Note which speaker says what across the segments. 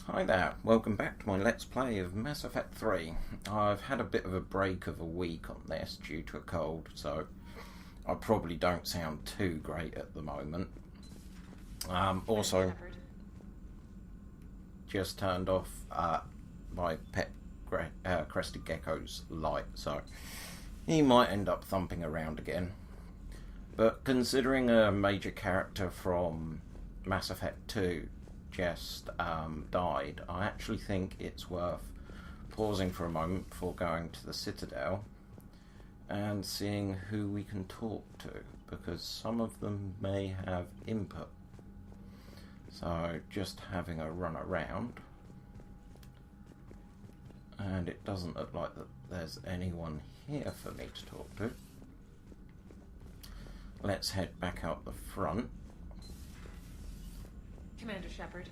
Speaker 1: Hi there, welcome back to my Let's Play of Mass Effect 3. I've had a bit of a break of a week on this due to a cold, so I probably don't sound too great at the moment. Also, just turned off my pet crested gecko's light, so he might end up thumping around again. But considering a major character from Mass Effect 2 just died, I actually think it's worth pausing for a moment before going to the Citadel and seeing who we can talk to, because some of them may have input. So just having a run around, and it doesn't look like that there's anyone here for me to talk to. Let's head back out the front.
Speaker 2: Commander Shepard.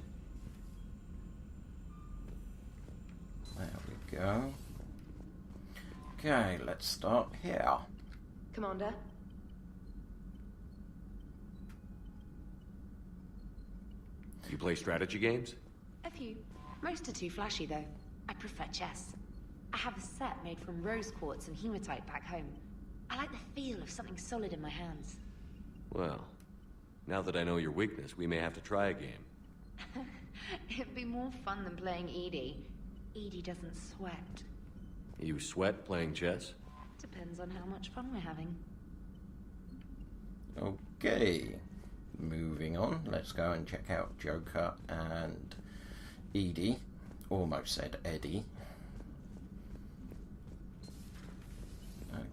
Speaker 1: There we go. Okay, let's start here.
Speaker 2: Commander.
Speaker 3: You play strategy games?
Speaker 4: A few. Most are too flashy, though. I prefer chess. I have a set made from rose quartz and hematite back home. I like the feel of something solid in my hands.
Speaker 3: Well, now that I know your weakness, we may have to try a game.
Speaker 4: It'd be more fun than playing Edie. Edie doesn't sweat.
Speaker 3: You sweat playing chess?
Speaker 4: Depends on how much fun we're having.
Speaker 1: Okay, moving on. Let's go and check out Joker and Edie. Almost said Eddie.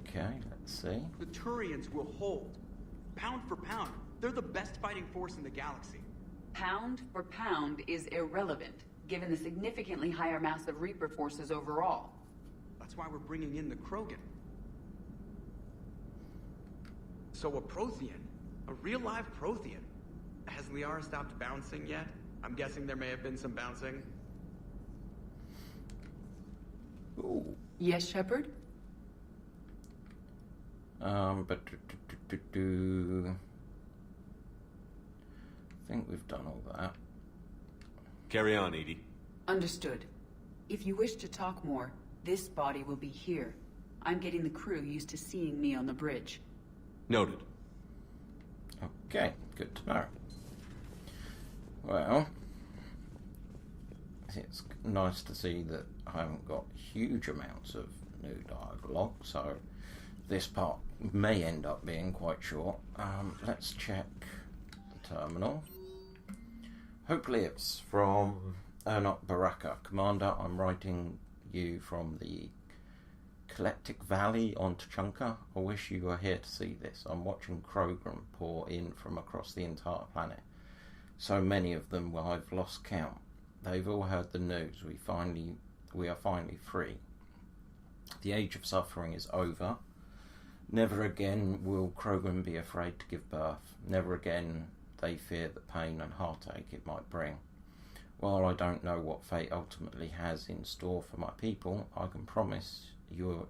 Speaker 1: Okay, let's see.
Speaker 5: The Turians will hold. Pound for pound, they're the best fighting force in the galaxy.
Speaker 6: Pound for pound is irrelevant, given the significantly higher mass of Reaper forces overall.
Speaker 5: That's why we're bringing in the Krogan. So a Prothean, a real live Prothean. Has Liara stopped bouncing yet? I'm guessing there may have been some bouncing.
Speaker 1: Ooh.
Speaker 6: Yes, Shepard?
Speaker 1: But I think we've done all that.
Speaker 3: Carry on, Edie.
Speaker 6: Understood. If you wish to talk more, this body will be here. I'm getting the crew used to seeing me on the bridge.
Speaker 3: Noted.
Speaker 1: Okay, good to know. Well, it's nice to see that I haven't got huge amounts of new dialogue, so this part may end up being quite short. Let's check the terminal. Hopefully it's from, not Baraka. Commander, I'm writing you from the Eclectic Valley on Tuchanka. I wish you were here to see this. I'm watching Krogan pour in from across the entire planet. So many of them, well, I've lost count. They've all heard the news. We are finally free. The age of suffering is over. Never again will Krogan be afraid to give birth. Never again they fear the pain and heartache it might bring. While I don't know what fate ultimately has in store for my people, I can promise your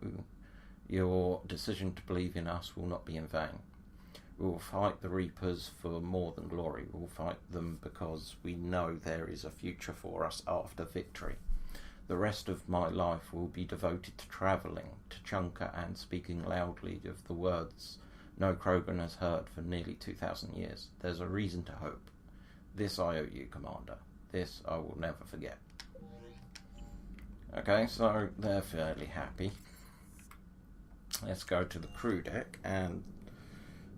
Speaker 1: decision to believe in us will not be in vain. We will fight the Reapers for more than glory. We will fight them because we know there is a future for us after victory. The rest of my life will be devoted to travelling to Chunka and speaking loudly of the words no Krogan has heard for nearly 2,000 years. There's a reason to hope. This I owe you, Commander. This I will never forget. Okay, so they're fairly happy. Let's go to the crew deck, and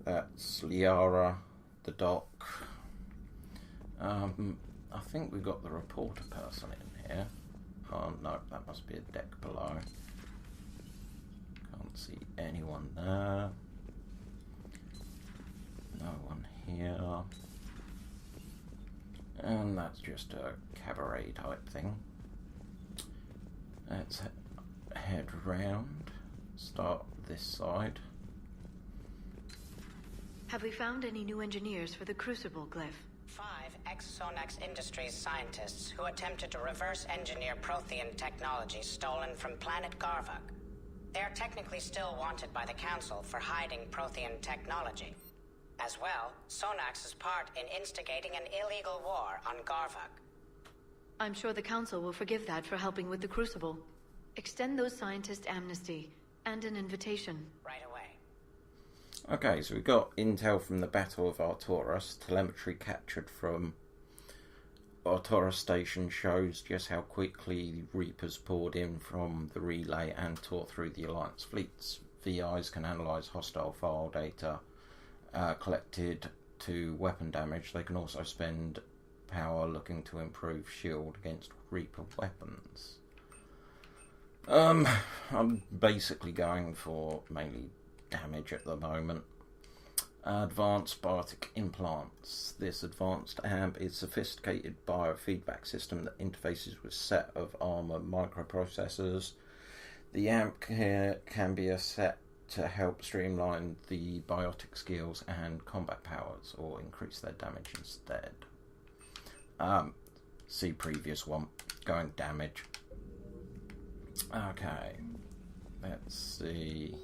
Speaker 1: that's Liara, the doc. I think we've got the reporter person in here. Oh no, that must be a deck below. Can't see anyone there. No one here. And that's just a cabaret type thing. Let's head round. Start this side.
Speaker 7: Have we found any new engineers for the Crucible glyph?
Speaker 8: 5 ex-Sonax Industries scientists who attempted to reverse engineer Prothean technology stolen from planet Garvuk. They are technically still wanted by the Council for hiding Prothean technology. As well, Sonax's part in instigating an illegal war on Garvuk.
Speaker 7: I'm sure the Council will forgive that for helping with the Crucible. Extend those scientists amnesty and an invitation.
Speaker 8: Right away.
Speaker 1: Okay, so we got intel from the Battle of Artoris. Telemetry captured from Artoris Station shows just how quickly the Reapers poured in from the relay and tore through the Alliance fleets. VIs can analyse hostile file data collected to weapon damage. They can also spend power looking to improve shield against Reaper weapons. I'm basically going for mainly damage at the moment. Advanced biotic implants. This advanced amp is a sophisticated biofeedback system that interfaces with a set of armor microprocessors. The amp can be a set to help streamline the biotic skills and combat powers, or increase their damage instead. See previous one. Going damage. Okay. Let's see.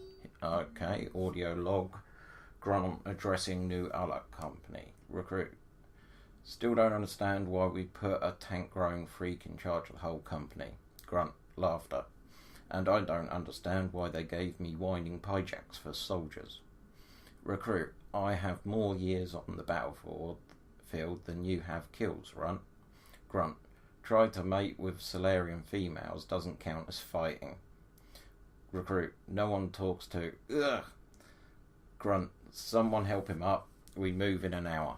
Speaker 1: Okay, audio log. Grunt addressing new Alec company. Recruit. Still don't understand why we put a tank-growing freak in charge of the whole company. Grunt. Laughter. And I don't understand why they gave me whining pyjacks for soldiers. Recruit. I have more years on the battlefield than you have kills, Grunt. Grunt. Try to mate with Solarian females doesn't count as fighting. Recruit. No one talks to... Ugh. Grunt. Someone help him up. We move in an hour.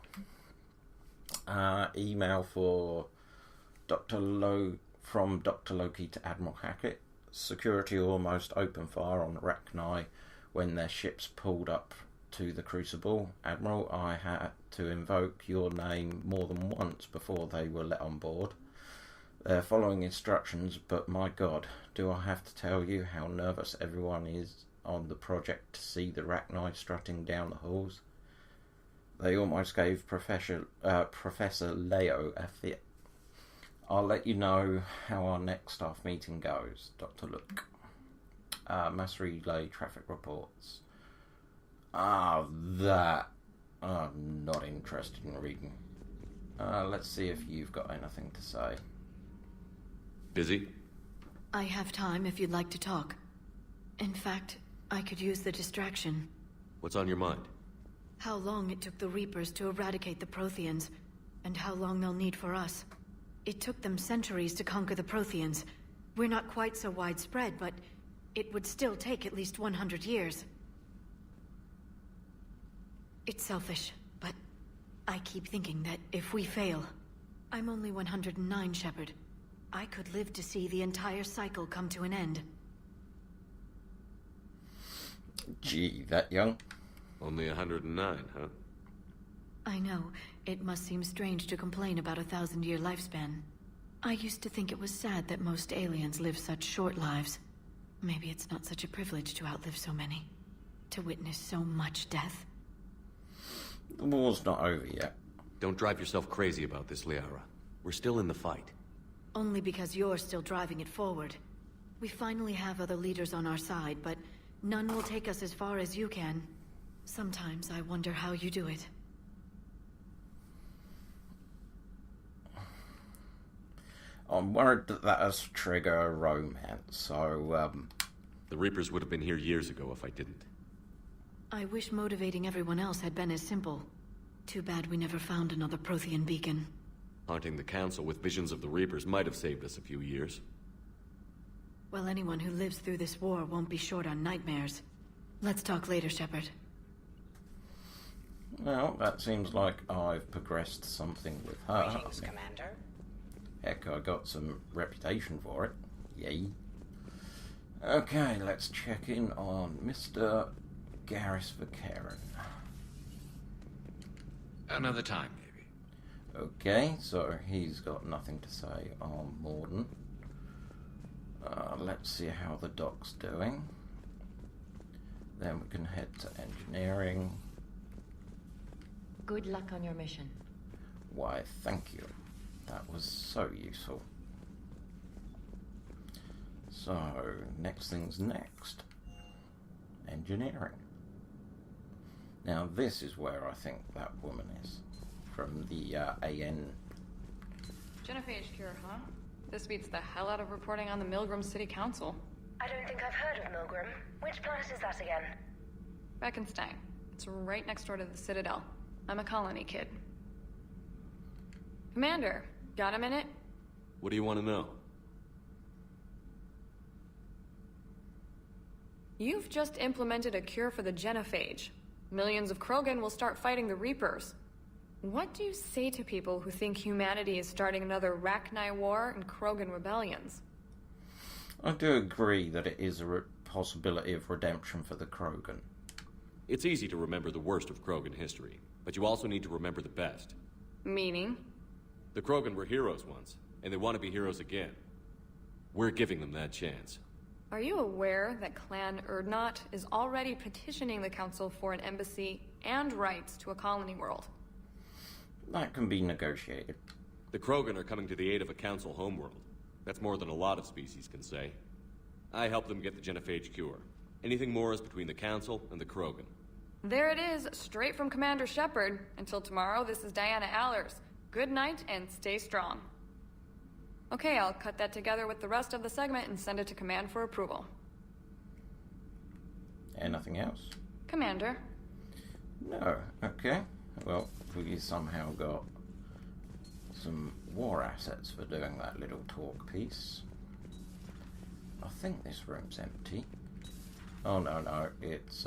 Speaker 1: Email for from Dr. Loki to Admiral Hackett. Security almost opened fire on Arachni when their ships pulled up to the Crucible. Admiral, I had to invoke your name more than once before they were let on board. They're following instructions, but my god, do I have to tell you how nervous everyone is on the project to see the Arachni strutting down the halls? They almost gave Professor Leo a fit. I'll let you know how our next staff meeting goes, Dr. Luke. Mass relay traffic reports. That. I'm not interested in reading. Let's see if you've got anything to say.
Speaker 3: Busy?
Speaker 7: I have time if you'd like to talk. In fact, I could use the distraction.
Speaker 3: What's on your mind?
Speaker 7: How long it took the Reapers to eradicate the Protheans, and how long they'll need for us. It took them centuries to conquer the Protheans. We're not quite so widespread, but it would still take at least 100 years. It's selfish, but I keep thinking that if we fail... I'm only 109, Shepard. I could live to see the entire cycle come to an end.
Speaker 1: Gee, that young?
Speaker 3: Only 109, huh?
Speaker 7: I know. It must seem strange to complain about a 1,000-year lifespan. I used to think it was sad that most aliens live such short lives. Maybe it's not such a privilege to outlive so many. To witness so much death.
Speaker 1: The war's not over yet.
Speaker 3: Don't drive yourself crazy about this, Liara. We're still in the fight.
Speaker 7: Only because you're still driving it forward. We finally have other leaders on our side, but none will take us as far as you can. Sometimes I wonder how you do it.
Speaker 1: I'm worried that that'll trigger a romance, so,
Speaker 3: The Reapers would have been here years ago if I didn't.
Speaker 7: I wish motivating everyone else had been as simple. Too bad we never found another Prothean beacon.
Speaker 3: Haunting the Council with visions of the Reapers might have saved us a few years.
Speaker 7: Well, anyone who lives through this war won't be short on nightmares. Let's talk later, Shepard.
Speaker 1: Well, that seems like I've progressed something with her.
Speaker 8: Greetings, Commander.
Speaker 1: Heck, I got some reputation for it. Yay. Okay, let's check in on Mr. Garrus Vakaren.
Speaker 5: Another time, maybe.
Speaker 1: Okay, so he's got nothing to say on Morden. Let's see how the doc's doing. Then we can head to engineering.
Speaker 4: Good luck on your mission.
Speaker 1: Why, thank you. That was so useful. So, next thing's next. Engineering. Now this is where I think that woman is. From the AN
Speaker 9: Genophage cure, huh? This beats the hell out of reporting on the Milgram City Council.
Speaker 10: I don't think I've heard of Milgram. Which planet is that again?
Speaker 9: Beckenstein. It's right next door to the Citadel. I'm a colony kid. Commander, got a minute?
Speaker 3: What do you want to know?
Speaker 9: You've just implemented a cure for the genophage. Millions of Krogan will start fighting the Reapers. What do you say to people who think humanity is starting another Rachni War and Krogan rebellions?
Speaker 1: I do agree that it is a possibility of redemption for the Krogan.
Speaker 3: It's easy to remember the worst of Krogan history, but you also need to remember the best.
Speaker 9: Meaning?
Speaker 3: The Krogan were heroes once, and they want to be heroes again. We're giving them that chance.
Speaker 9: Are you aware that Clan Urdnot is already petitioning the Council for an embassy and rights to a colony world?
Speaker 1: That can be negotiated.
Speaker 3: The Krogan are coming to the aid of a Council homeworld. That's more than a lot of species can say. I helped them get the genophage cure. Anything more is between the Council and the Krogan.
Speaker 9: There it is, straight from Commander Shepard. Until tomorrow, this is Diana Allers. Good night and stay strong. Okay, I'll cut that together with the rest of the segment and send it to Command for approval.
Speaker 1: Anything else?
Speaker 9: Commander.
Speaker 1: No. Okay. Well, we somehow got some war assets for doing that little talk piece. I think this room's empty. Oh, no, it's,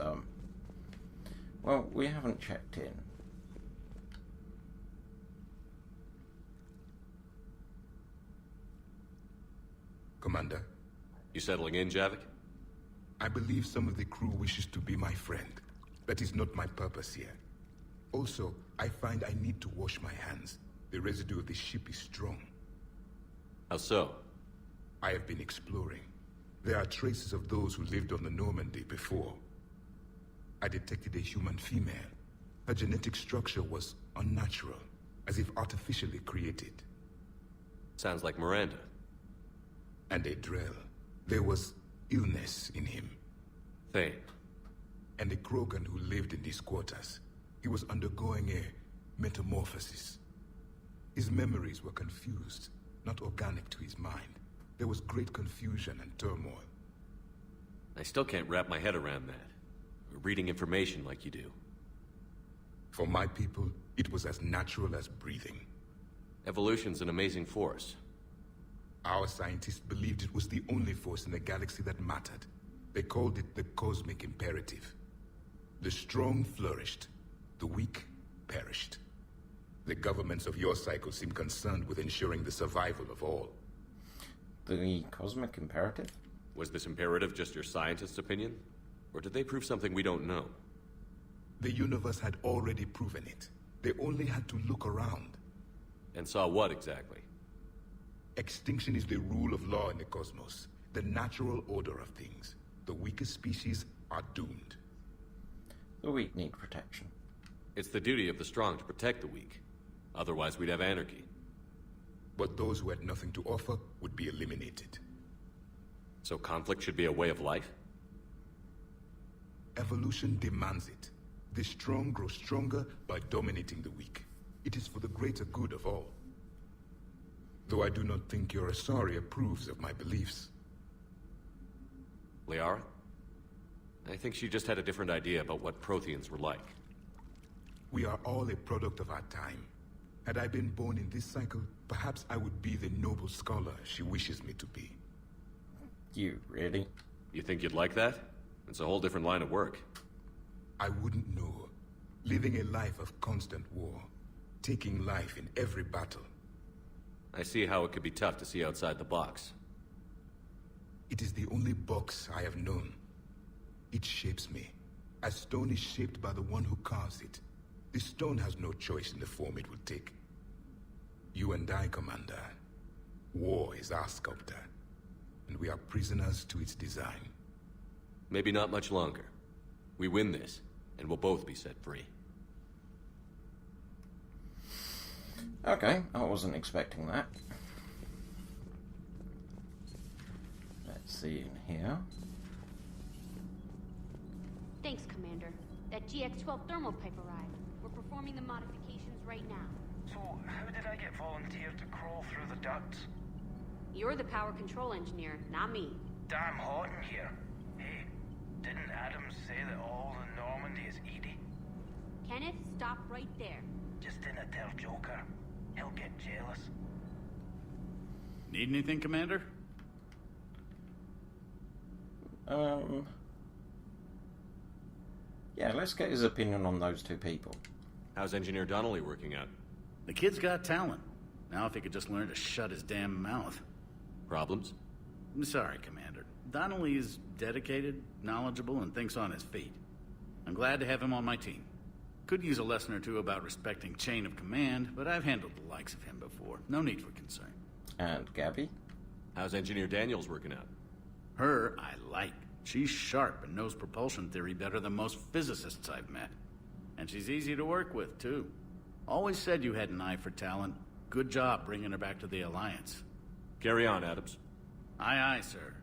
Speaker 1: well, we haven't checked in.
Speaker 11: Commander?
Speaker 3: You settling in, Javik?
Speaker 11: I believe some of the crew wishes to be my friend. That is not my purpose here. Also, I find I need to wash my hands. The residue of the ship is strong.
Speaker 3: How so?
Speaker 11: I have been exploring. There are traces of those who lived on the Normandy before. I detected a human female. Her genetic structure was unnatural, as if artificially created.
Speaker 3: Sounds like Miranda.
Speaker 11: And a Drell. There was illness in him.
Speaker 3: Thane.
Speaker 11: And a Krogan who lived in these quarters. He was undergoing a metamorphosis. His memories were confused, not organic to his mind. There was great confusion and turmoil.
Speaker 3: I still can't wrap my head around that. Reading information like you do.
Speaker 11: For my people, it was as natural as breathing.
Speaker 3: Evolution's an amazing force.
Speaker 11: Our scientists believed it was the only force in the galaxy that mattered. They called it the cosmic imperative. The strong flourished, the weak perished. The governments of your cycle seem concerned with ensuring the survival of all.
Speaker 1: The cosmic imperative?
Speaker 3: Was this imperative just your scientist's opinion? Or did they prove something we don't know?
Speaker 11: The universe had already proven it. They only had to look around.
Speaker 3: And saw what exactly?
Speaker 11: Extinction is the rule of law in the cosmos. The natural order of things. The weakest species are doomed.
Speaker 1: The weak need protection.
Speaker 3: It's the duty of the strong to protect the weak. Otherwise we'd have anarchy.
Speaker 11: But those who had nothing to offer would be eliminated.
Speaker 3: So conflict should be a way of life?
Speaker 11: Evolution demands it. The strong grow stronger by dominating the weak. It is for the greater good of all. Though I do not think your Asari approves of my beliefs.
Speaker 3: Liara? I think she just had a different idea about what Protheans were like.
Speaker 11: We are all a product of our time. Had I been born in this cycle, perhaps I would be the noble scholar she wishes me to be.
Speaker 1: You really?
Speaker 3: You think you'd like that? It's a whole different line of work.
Speaker 11: I wouldn't know. Living a life of constant war. Taking life in every battle.
Speaker 3: I see how it could be tough to see outside the box.
Speaker 11: It is the only box I have known. It shapes me, as stone is shaped by the one who carves it. The stone has no choice in the form it will take. You and I, Commander. War is our sculptor, and we are prisoners to its design.
Speaker 3: Maybe not much longer. We win this, and we'll both be set free.
Speaker 1: Okay, I wasn't expecting that. Let's see in here.
Speaker 12: Thanks, Commander. That GX-12 thermal pipe arrived. We're performing the modifications right now.
Speaker 13: So, how did I get volunteered volunteered to crawl through the ducts?
Speaker 12: You're the power control engineer, not me.
Speaker 13: Damn hot in here. Hey, didn't Adams say that all the Normandy is Edie?
Speaker 12: Kenneth, stop right there.
Speaker 13: Just dinna tell Joker. He'll get jealous.
Speaker 14: Need anything, Commander?
Speaker 1: Yeah, let's get his opinion on those two people.
Speaker 3: How's Engineer Donnelly working out?
Speaker 14: The kid's got talent. Now if he could just learn to shut his damn mouth.
Speaker 3: Problems?
Speaker 14: I'm sorry, Commander. Donnelly is dedicated, knowledgeable, and thinks on his feet. I'm glad to have him on my team. Could use a lesson or two about respecting chain of command, but I've handled the likes of him before. No need for concern.
Speaker 1: And Gabby?
Speaker 3: How's Engineer Daniels working out?
Speaker 14: Her, I like. She's sharp and knows propulsion theory better than most physicists I've met. And she's easy to work with, too. Always said you had an eye for talent. Good job bringing her back to the Alliance.
Speaker 3: Carry on, Adams.
Speaker 14: Aye, aye, sir.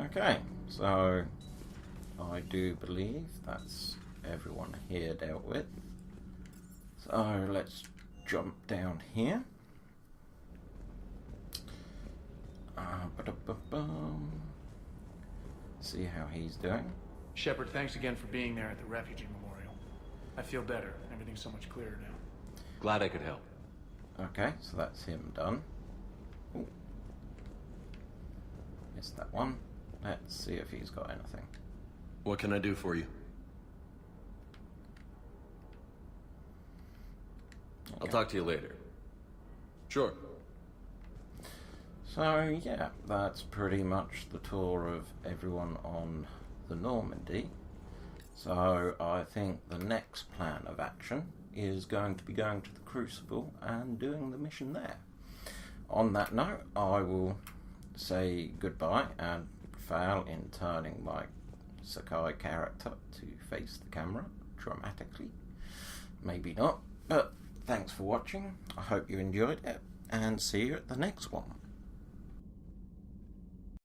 Speaker 1: Okay, so I do believe that's everyone here dealt with. So let's jump down here. See how he's doing.
Speaker 15: Shepard, thanks again for being there at the refugee memorial. I feel better. Everything's so much clearer now.
Speaker 3: Glad I could help.
Speaker 1: Okay, so that's him done. Ooh. Missed that one. Let's see if he's got anything.
Speaker 16: What can I do for you?
Speaker 1: Okay.
Speaker 3: I'll talk to you later.
Speaker 16: Sure.
Speaker 1: So yeah, that's pretty much the tour of everyone on the Normandy. So I think the next plan of action is going to be going to the Crucible and doing the mission there. On that note, I will say goodbye and fail in turning my Sakai character to face the camera dramatically. Maybe not, but thanks for watching. I hope you enjoyed it, and see you at the next one.